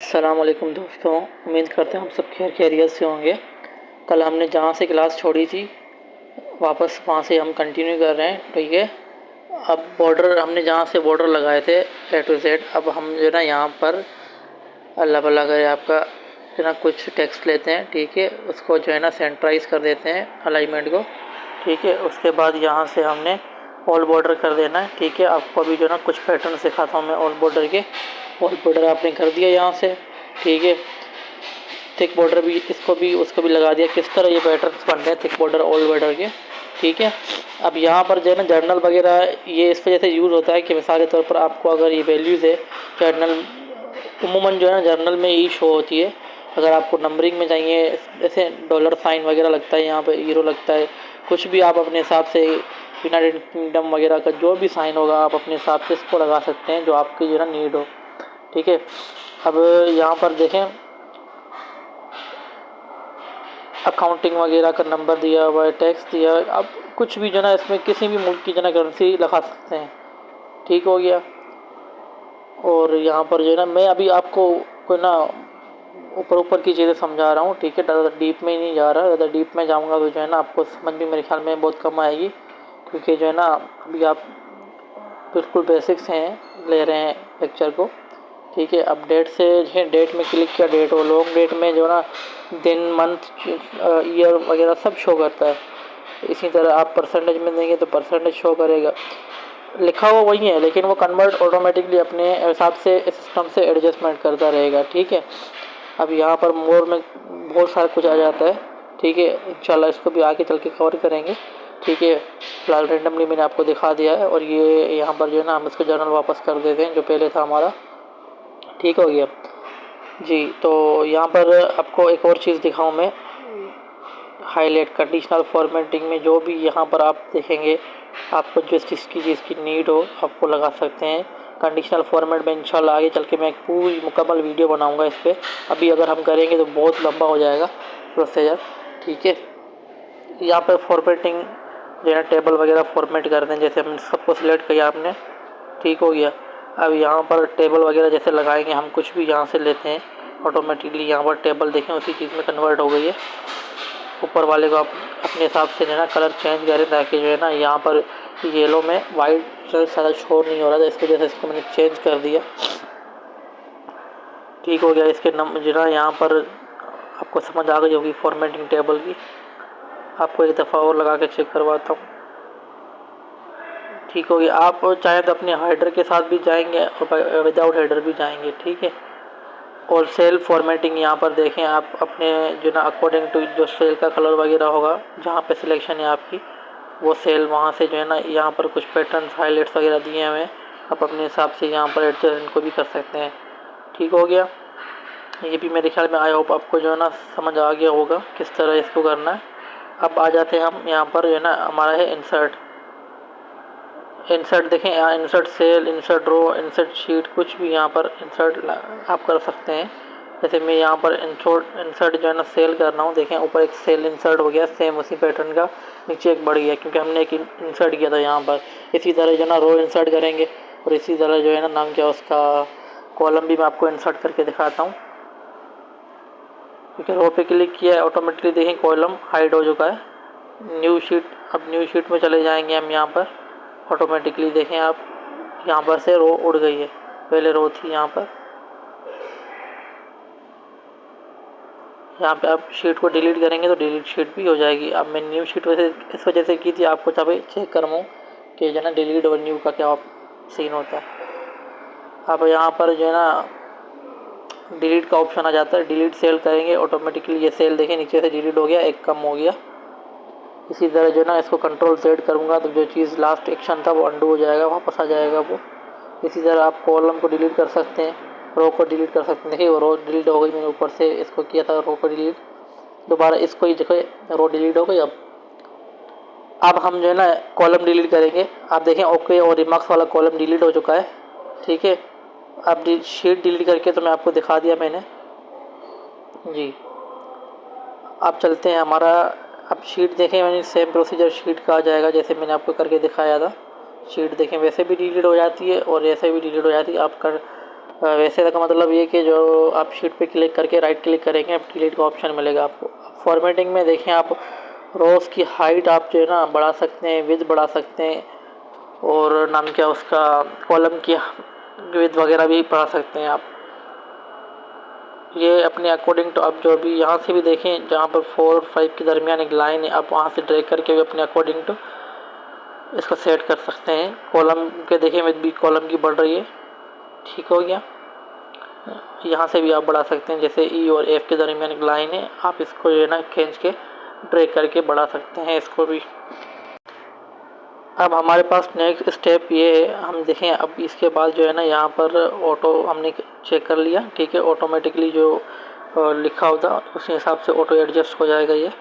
अस्सलामुअलैकुम दोस्तों, उम्मीद करते हैं हम सब खैरियत से होंगे। कल हमने जहाँ से क्लास छोड़ी थी वापस वहाँ से हम कंटिन्यू कर रहे हैं। ठीक है, अब बॉर्डर हमने जहाँ से बॉर्डर लगाए थे A to Z, अब हम जो है ना यहाँ पर अल्लाह भला करे आपका जो ना कुछ टेक्स्ट लेते हैं। ठीक है, उसको जो है ना सेंट्राइज कर देते हैं अलाइनमेंट को। ठीक है, उसके बाद यहाँ से हमने ऑल बॉर्डर कर देना है। ठीक है, आपको अभी जो ना कुछ पैटर्न सिखाता हूँ मैं ऑल बॉर्डर के। ऑल बॉर्डर आपने कर दिया यहाँ से। ठीक है, थिक बॉर्डर भी इसको भी उसको भी लगा दिया। किस तरह ये पैटर्न्स बन रहे हैं थिक बॉर्डर ऑल बॉर्डर के। ठीक है, अब यहाँ पर जो है ना जर्नल वगैरह ये इस वजह से यूज़ होता है कि मिसाल के तौर पर आपको अगर ये वैल्यूज़ है जर्नल उमूमन जो है ना जर्नल में यही शो होती है। अगर आपको नंबरिंग में चाहिए जैसे डॉलर साइन वगैरह लगता है, यहाँ पे हीरो लगता है, कुछ भी आप अपने हिसाब से यूनाइटेड किंगडम वगैरह का जो भी साइन होगा आप अपने हिसाब से इसको लगा सकते हैं जो आपकी जो है ना नीड हो। ठीक है, अब यहाँ पर देखें अकाउंटिंग वगैरह का नंबर दिया हुआ है, टैक्स दिया है। अब कुछ भी जो ना इसमें किसी भी मुल्क की जो ना करेंसी लगा सकते हैं। ठीक हो गया। और यहाँ पर जो है ना मैं अभी आपको कोई ना ऊपर ऊपर की चीज़ें समझा रहा हूँ। ठीक है, ज़्यादा डीप में ही नहीं जा रहा। ज़्यादा डीप में जाऊँगा तो जो है ना आपको समझ भी मेरे ख्याल में बहुत कम आएगी, क्योंकि जो है ना अभी आप बिल्कुल बेसिक्स हैं ले रहे हैं लेक्चर को। ठीक है, अब डेट से डेट में क्लिक किया, डेट हो लॉन्ग डेट में जो ना दिन मंथ ईयर वगैरह सब शो करता है। इसी तरह आप परसेंटेज में देंगे तो परसेंटेज शो करेगा। लिखा हुआ वही है लेकिन वो कन्वर्ट ऑटोमेटिकली अपने हिसाब से सिस्टम से एडजस्टमेंट करता रहेगा। ठीक है, अब यहाँ पर मोर में बहुत सारा कुछ आ जाता है। ठीक है, इंशाल्लाह इसको भी आगे चल के कवर करेंगे। ठीक है, फिलहाल रेंडमली मैंने आपको दिखा दिया है। और ये यहाँ पर जो है ना हम इसको जर्नल वापस कर देते हैं जो पहले था हमारा। ठीक हो गया जी। तो यहाँ पर आपको एक और चीज़ दिखाऊँ मैं, हाईलाइट कंडीशनल फॉर्मेटिंग में जो भी यहाँ पर आप देखेंगे आपको जिस चीज़ की नीड हो आपको लगा सकते हैं। कंडीशनल फॉर्मेट में इंशाल्लाह आगे चल के मैं एक पूरी मुकम्मल वीडियो बनाऊंगा इस पर। अभी अगर हम करेंगे तो बहुत लंबा हो जाएगा प्रोसीजर। ठीक है, यहाँ पर फॉर्मेटिंग जो है टेबल वगैरह फॉर्मेट कर दें, जैसे हम सबको सिलेक्ट किया आपने। ठीक हो गया, अब यहाँ पर टेबल वगैरह जैसे लगाएंगे हम कुछ भी यहाँ से लेते हैं ऑटोमेटिकली यहाँ पर टेबल देखें उसी चीज़ में कन्वर्ट हो गई है। ऊपर वाले को आप अपने हिसाब से जो है ना कलर चेंज करें ताकि जो है ना यहाँ पर येलो में वाइट कलर ज़्यादा शोर नहीं हो रहा था, इसकी वजह से इसको मैंने चेंज कर दिया। ठीक हो गया, इसके नंबर जो है यहाँ पर आपको समझ आ गई होगी फॉर्मेटिंग टेबल की। आपको एक दफ़ा और लगा के चेक करवाता हूँ। ठीक हो गया, आप चाहें तो अपने हाइडर के साथ भी जाएंगे और विदाउट हाइडर भी जाएंगे। ठीक है, और सेल फॉर्मेटिंग यहाँ पर देखें आप अपने जो ना अकॉर्डिंग टू जो सेल का कलर वगैरह होगा जहाँ पे सिलेक्शन है आपकी वो सेल वहाँ से जो है ना यहाँ पर कुछ पैटर्न्स हाईलाइट्स वगैरह दिए हुए हैं, आप अपने हिसाब से यहाँ पर एडजस्ट इनको भी कर सकते हैं। ठीक हो गया, ये भी मेरे ख्याल में आई होप आपको जो है ना समझ आ गया होगा किस तरह इसको करना है। अब आ जाते हैं हम यहाँ पर जो है ना हमारा है इंसर्ट। इंसर्ट देखें यहाँ insert cell, insert row, insert sheet, कुछ भी यहाँ पर इंसर्ट आप कर सकते हैं। जैसे मैं यहाँ पर इंसर्ट जो है ना सेल कर रहा हूँ, देखें ऊपर एक सेल इंसर्ट हो गया सेम उसी पैटर्न का, नीचे एक बढ़ गया क्योंकि हमने एक इंसर्ट किया था यहाँ पर। इसी तरह जो है ना रो इंसर्ट करेंगे और इसी तरह जो है ना नाम क्या उसका कॉलम भी मैं आपको इंसर्ट करके दिखाता हूँ। क्योंकि रो पे क्लिक किया है ऑटोमेटिकली देखें कॉलम हाइड हो चुका है। न्यू शीट, अब न्यू शीट में चले जाएंगे हम यहाँ पर ऑटोमेटिकली देखें आप यहाँ पर से रो उड़ गई है, पहले रो थी यहाँ पर। यहाँ पे आप शीट को डिलीट करेंगे तो डिलीट शीट भी हो जाएगी। अब मैं न्यू शीट वैसे इस वजह से की थी आपको तब चेक करवाऊँ कि जो है ना डिलीट और न्यू का क्या सीन होता है। अब यहाँ पर जो है ना डिलीट का ऑप्शन आ जाता है, डिलीट सेल करेंगे ऑटोमेटिकली ये सेल देखें नीचे से डिलीट हो गया, एक कम हो गया। इसी तरह जो है ना इसको कंट्रोल सेट करूँगा तो जो चीज़ लास्ट एक्शन था वो अंडू हो जाएगा, वापस आ जाएगा वो। इसी तरह आप कॉलम को डिलीट कर सकते हैं, रो को डिलीट कर सकते हैं। देखिए वो रो डिलीट हो गई, मैंने ऊपर से इसको किया था रो को डिलीट, दोबारा इसको ही देखो रो डिलीट हो गई। अब हम जो है ना कॉलम डिलीट करेंगे, आप देखें ओके और रिमार्क्स वाला कॉलम डिलीट हो चुका है। ठीक है, अब शीट डिलीट करके तो मैं आपको दिखा दिया मैंने जी। आप चलते हैं हमारा, अब शीट देखें मैंने सेम प्रोसीजर शीट का आ जाएगा जैसे मैंने आपको करके दिखाया था। शीट देखें वैसे भी डिलीट हो जाती है और ऐसे भी डिलीट हो जाती है। आप कर वैसे का मतलब ये कि जो आप शीट पे क्लिक करके राइट क्लिक करेंगे डिलीट का ऑप्शन मिलेगा आपको। फॉर्मेटिंग में देखें आप रोज़ की हाइट आप जो है ना बढ़ा सकते हैं, विड्थ बढ़ा सकते हैं, और नाम क्या उसका कॉलम की विड्थ वगैरह भी बढ़ा सकते हैं आप। ये अपने अकॉर्डिंग टू आप जो भी यहाँ से भी देखें जहाँ पर 4 और 5 के दरमियान एक लाइन है, आप वहाँ से ड्रैग करके भी अपने अकॉर्डिंग टू इसको सेट कर सकते हैं। कॉलम के देखें विड्थ भी कॉलम की बढ़ रही है, ठीक हो गया। यहाँ से भी आप बढ़ा सकते हैं, जैसे ई और एफ के दरमियान एक लाइन है, आप इसको जो है ना खींच के ड्रैग करके बढ़ा सकते हैं इसको भी। अब हमारे पास नेक्स्ट स्टेप ये है, हम देखें अब इसके बाद जो है ना यहाँ पर ऑटो हमने चेक कर लिया, ठीक है। ऑटोमेटिकली जो लिखा होता उसी हिसाब से ऑटो एडजस्ट हो जाएगा ये,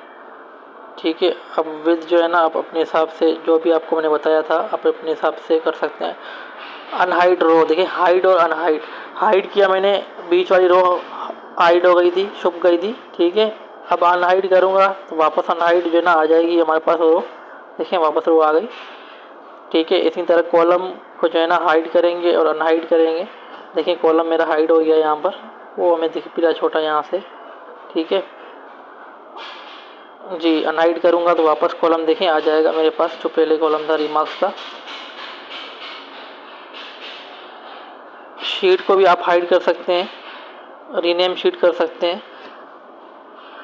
ठीक है। अब विद जो है ना आप अपने हिसाब से जो भी आपको मैंने बताया था आप अपने हिसाब से कर सकते हैं। अनहाइड रो देखिए, हाइड और अनहाइड, हाइड किया मैंने, बीच वाली रो हाइड हो गई थी, छुप गई थी, ठीक है। अब अनहाइड करूँगा तो वापस अनहाइड जो है ना आ जाएगी हमारे पास रो, देखिए वापस रो आ गई, ठीक है। इसी तरह कॉलम को जो है ना हाइड करेंगे और अनहाइड करेंगे, देखिए कॉलम मेरा हाइड हो गया यहाँ पर, वो हमें दिख भी रहा छोटा यहाँ से, ठीक है जी। अनहाइड करूँगा तो वापस कॉलम देखें आ जाएगा मेरे पास, जो पहले कॉलम था रिमार्क्स का। शीट को भी आप हाइड कर सकते हैं, रीनेम शीट कर सकते हैं।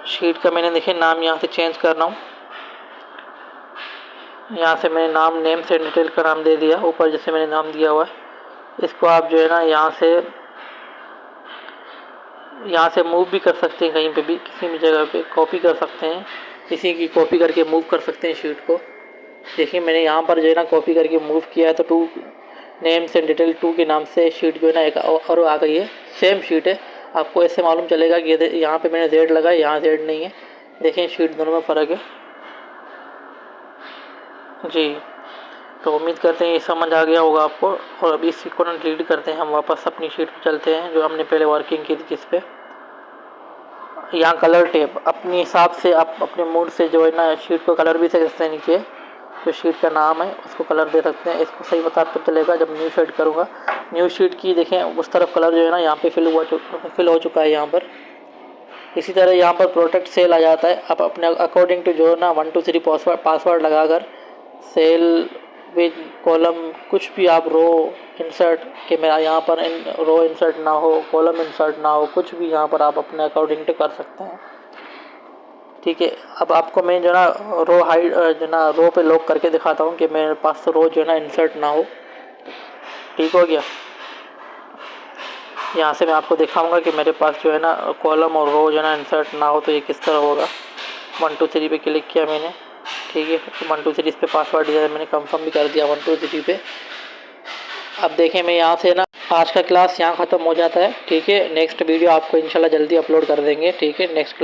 शीट का मैंने देखिए नाम यहाँ से चेंज कर रहा हूँ, यहाँ से मैंने नाम नेम से डिटेल का नाम दे दिया, ऊपर जैसे मैंने नाम दिया हुआ है। इसको आप जो है ना यहाँ से मूव भी कर सकते हैं, कहीं पे भी किसी भी जगह पे कॉपी कर सकते हैं, किसी की कॉपी करके मूव कर सकते हैं शीट को। देखिए मैंने यहाँ पर जो है ना कॉपी करके मूव किया है, तो 2 नेम्स एंड डिटेल 2 के नाम से शीट जो है ना एक और आ गई है, सेम शीट है। आपको ऐसे मालूम चलेगा कि यहाँ पे मैंने Z लगाया, यहाँ Z नहीं है, देखें शीट दोनों में फ़र्क है जी। तो उम्मीद करते हैं ये समझ आ गया होगा आपको। और अभी इसी को ना डिलीट करते हैं, हम वापस अपनी शीट पर चलते हैं जो हमने पहले वर्किंग की थी जिस पे। यहाँ कलर टेप अपने हिसाब से आप अपने मूड से जो है ना शीट को कलर भी दे सकते हैं, नीचे जो शीट का नाम है उसको कलर दे सकते हैं। इसको सही बता तो चलेगा जब न्यू शीट करूँगा। न्यू शीट की देखें उस तरफ कलर जो है ना यहाँ पे फिल हो चुका है यहाँ पर। इसी तरह यहाँ पर प्रोटेक्ट सेल आ जाता है, आप अपने अकॉर्डिंग टू जो है ना 1 2 3 पासवर्ड लगाकर सेल विद कॉलम कुछ भी आप रो इंसर्ट कि मेरा यहाँ पर रो इंसर्ट ना हो, कॉलम इंसर्ट ना हो, कुछ भी यहाँ पर आप अपने अकॉर्डिंग टू कर सकते हैं, ठीक है। अब आपको मैं जो ना रो हाइड जो ना रो पे लॉक करके दिखाता हूँ कि मेरे पास रो जो है ना इंसर्ट ना हो, ठीक हो गया। यहाँ से मैं आपको दिखाऊंगा कि मेरे पास जो है ना कॉलम और रो जो है ना इंसर्ट ना हो तो ये किस तरह होगा। 1 2 3 पे क्लिक किया मैंने, ठीक है। 1 2 3 इस पे पासवर्ड दिया, मैंने कंफर्म भी कर दिया 1 2 3 पे। अब देखें मैं यहाँ से ना आज का क्लास यहाँ ख़त्म हो जाता है, ठीक है। नेक्स्ट वीडियो आपको इंशाल्लाह जल्दी अपलोड कर देंगे, ठीक है। Next class